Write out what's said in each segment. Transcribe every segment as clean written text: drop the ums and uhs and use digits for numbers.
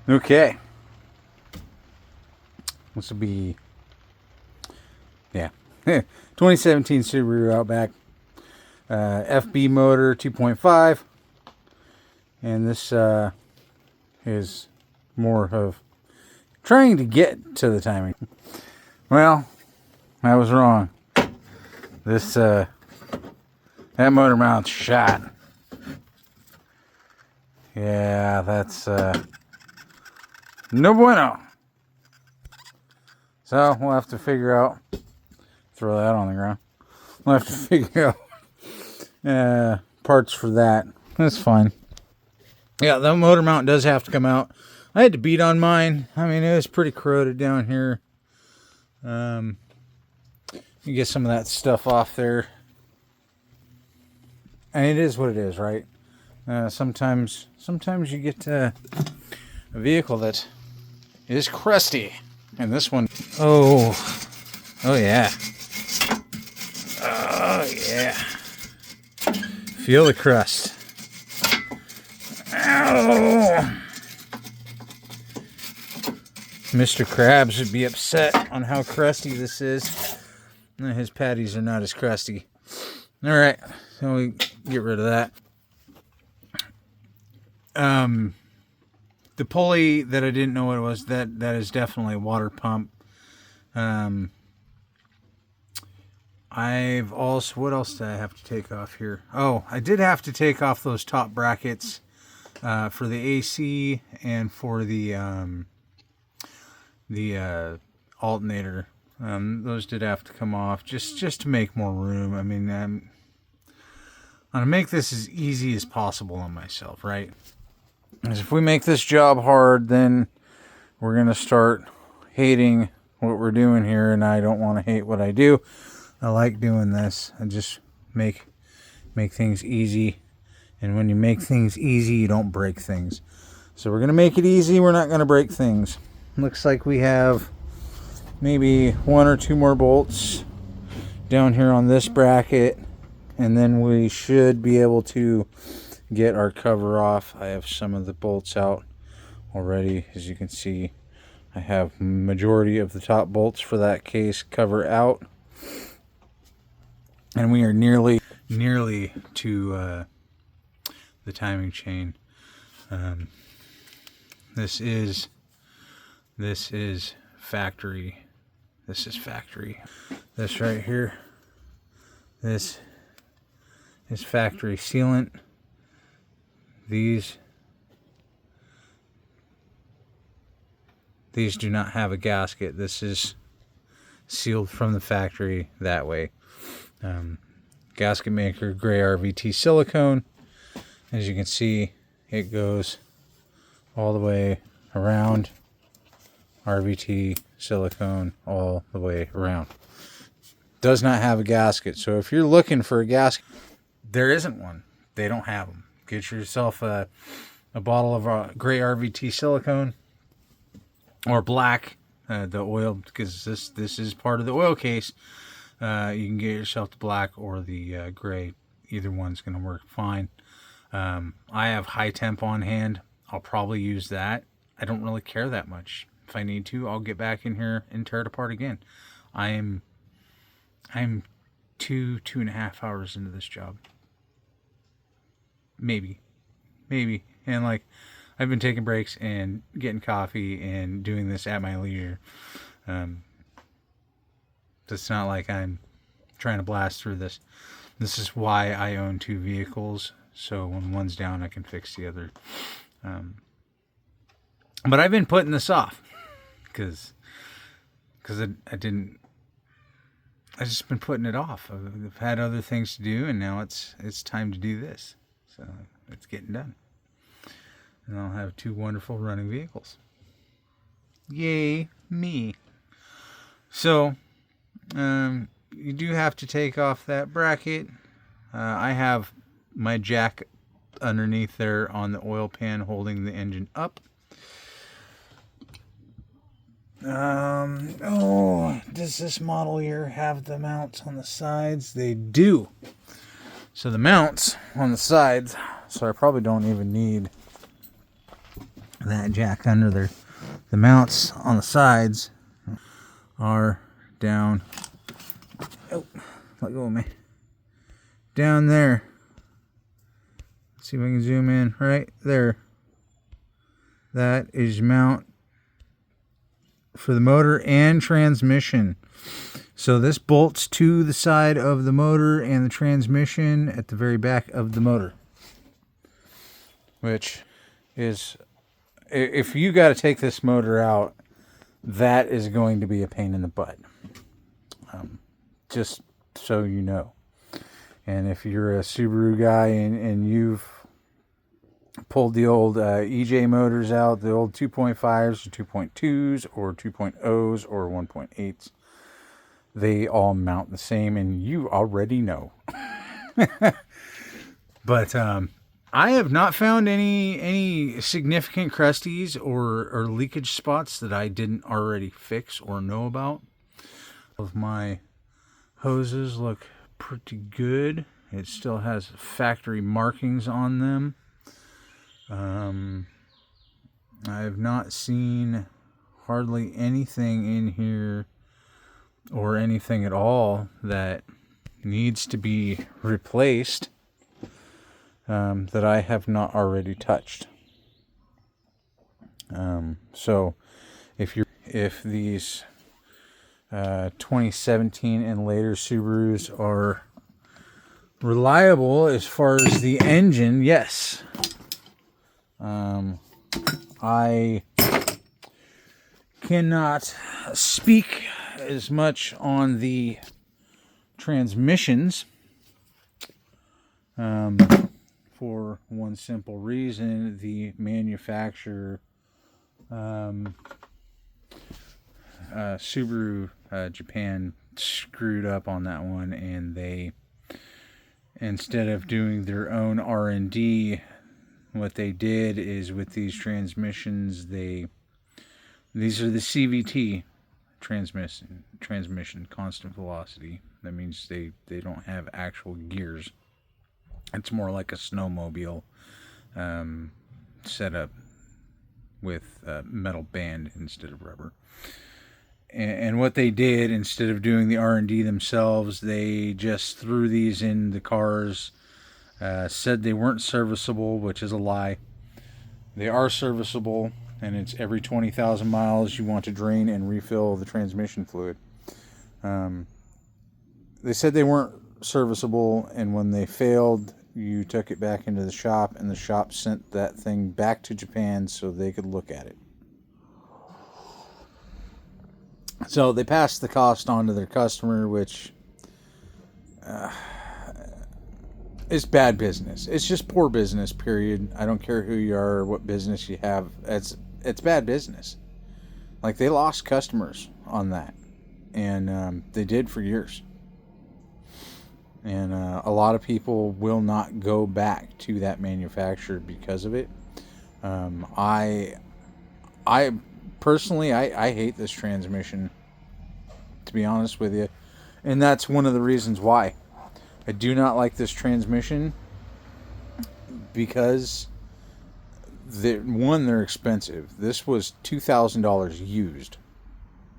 Okay. This will be, yeah, 2017 Subaru Outback. FB motor 2.5. And this is more of trying to get to the timing. Well, I was wrong. This, that motor mount's shot. Yeah, that's, no bueno. So, we'll have to figure out, throw that on the ground. We'll have to figure out parts for that. That's fine. Yeah, that motor mount does have to come out. I had to beat on mine. I mean, it was pretty corroded down here. You get some of that stuff off there. And it is what it is, right? Sometimes you get a vehicle that is crusty. And this one, oh yeah. Oh yeah. Feel the crust. Ow. Mr. Krabs would be upset on how crusty this is. His patties are not as crusty. Alright, so we get rid of that. The pulley that I didn't know what it was, that is definitely a water pump. I've also, what else did I have to take off here? Oh, I did have to take off those top brackets for the AC and for the alternator. Those did have to come off just to make more room. I mean, I'm gonna make this as easy as possible on myself, right? Because if we make this job hard, then we're gonna start hating what we're doing here, and I don't want to hate what I do. I like doing this. I just make things easy, and when you make things easy, you don't break things. So we're gonna make it easy. We're not gonna break things. Looks like we have maybe one or two more bolts down here on this bracket, and then we should be able to get our cover off. I have some of the bolts out already. As you can see, I have majority of the top bolts for that case cover out, and we are nearly to the timing chain. This is factory. This is factory. This right here, this is factory sealant. These do not have a gasket. This is sealed from the factory that way. Gasket maker, gray RVT silicone. As you can see, it goes all the way around. RVT silicone all the way around. Does not have a gasket. So if you're looking for a gasket, there isn't one. They don't have them. Get yourself a bottle of gray RVT silicone or black, the oil, because this is part of the oil case. You can get yourself the black or the gray. Either one's going to work fine. I have high temp on hand. I'll probably use that. I don't really care that much. If I need to, I'll get back in here and tear it apart again. I'm 2.5 hours into this job. Maybe. And like, I've been taking breaks and getting coffee and doing this at my leisure. It's not like I'm trying to blast through this. This is why I own two vehicles. So when one's down, I can fix the other. But I've been putting this off because I just been putting it off. I've had other things to do, and now it's time to do this. So it's getting done. And I'll have two wonderful running vehicles. Yay, me. So, you do have to take off that bracket. I have my jack underneath there on the oil pan holding the engine up. Does this model here have the mounts on the sides? They do. So the mounts on the sides, so I probably don't even need that jack under there. The mounts on the sides are down. Oh, let go of me. Down there. Let's see if I can zoom in right there. That is mount for the motor and transmission. So this bolts to the side of the motor and the transmission at the very back of the motor. Which is, if you got to take this motor out, that is going to be a pain in the butt. Just so you know. And if you're a Subaru guy and you've pulled the old EJ motors out, the old 2.5s or 2.2s or 2.0s or 1.8s, they all mount the same, and you already know. But I have not found any significant crusties or leakage spots that I didn't already fix or know about. Of my hoses look pretty good. It still has factory markings on them. I have not seen hardly anything in here or anything at all that needs to be replaced that I have not already touched. So if these 2017 and later Subarus are reliable as far as the engine, yes. I cannot speak as much on the transmissions for one simple reason. The manufacturer, Subaru Japan, screwed up on that one, and they, instead of doing their own R&D, what they did is with these transmissions, these are the CVT transmission, constant velocity. That means they don't have actual gears. It's more like a snowmobile setup with a metal band instead of rubber. And what they did, instead of doing the R&D themselves, they just threw these in the cars. Said they weren't serviceable, which is a lie. They are serviceable, and it's every 20,000 miles you want to drain and refill the transmission fluid. They said they weren't serviceable, and when they failed, you took it back into the shop, and the shop sent that thing back to Japan so they could look at it. So they passed the cost on to their customer, which it's bad business. It's just poor business, period. I don't care who you are or what business you have. It's bad business. Like, they lost customers on that. And they did for years. And a lot of people will not go back to that manufacturer because of it. I personally, I hate this transmission, to be honest with you. And that's one of the reasons why. I do not like this transmission because they're expensive. This was $2,000 used,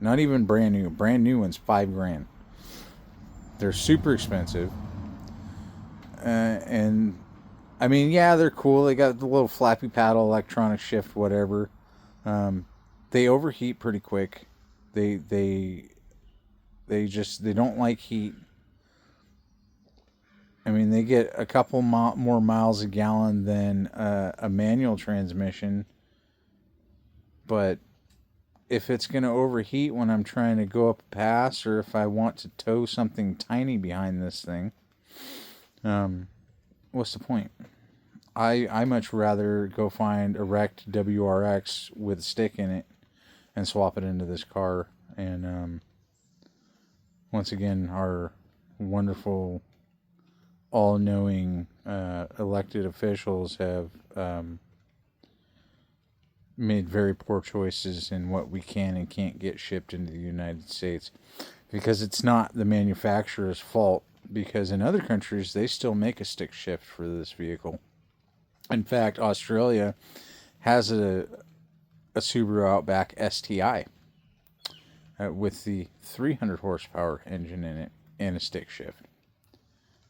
not even brand new. Brand new one's $5,000. They're super expensive, and I mean, yeah, they're cool. They got the little flappy paddle, electronic shift, whatever. They overheat pretty quick. They don't like heat. I mean, they get a couple more miles a gallon than a manual transmission. But if it's going to overheat when I'm trying to go up a pass, or if I want to tow something tiny behind this thing, what's the point? I much rather go find a wrecked WRX with a stick in it and swap it into this car. And once again, our wonderful, all-knowing elected officials have made very poor choices in what we can and can't get shipped into the United States, because it's not the manufacturer's fault, because in other countries they still make a stick shift for this vehicle. In fact, Australia has a a Subaru Outback STI with the 300 horsepower engine in it and a stick shift.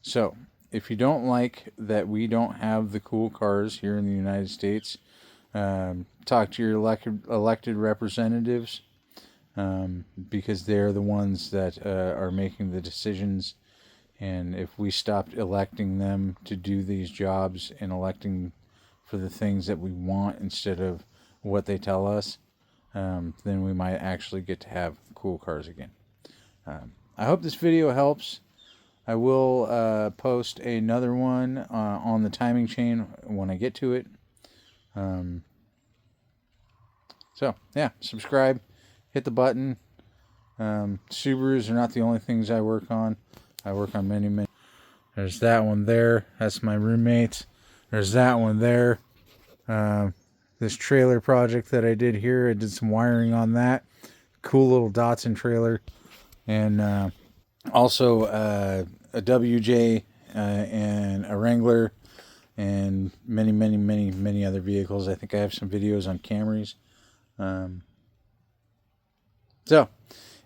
So, if you don't like that we don't have the cool cars here in the United States, talk to your elected representatives, because they're the ones that are making the decisions. And if we stopped electing them to do these jobs and electing for the things that we want instead of what they tell us, then we might actually get to have cool cars again. I hope this video helps. I will post another one on the timing chain when I get to it. So, yeah, subscribe, hit the button. Subarus are not the only things I work on. I work on many, many. There's that one there. That's my roommate. There's that one there. This trailer project that I did here, I did some wiring on that. Cool little Datsun trailer. And also a WJ and a Wrangler and many, many, many, many other vehicles. I think I have some videos on Camrys. So,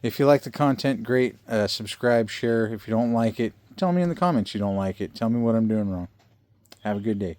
if you like the content, great. Subscribe, share. If you don't like it, tell me in the comments you don't like it. Tell me what I'm doing wrong. Have a good day.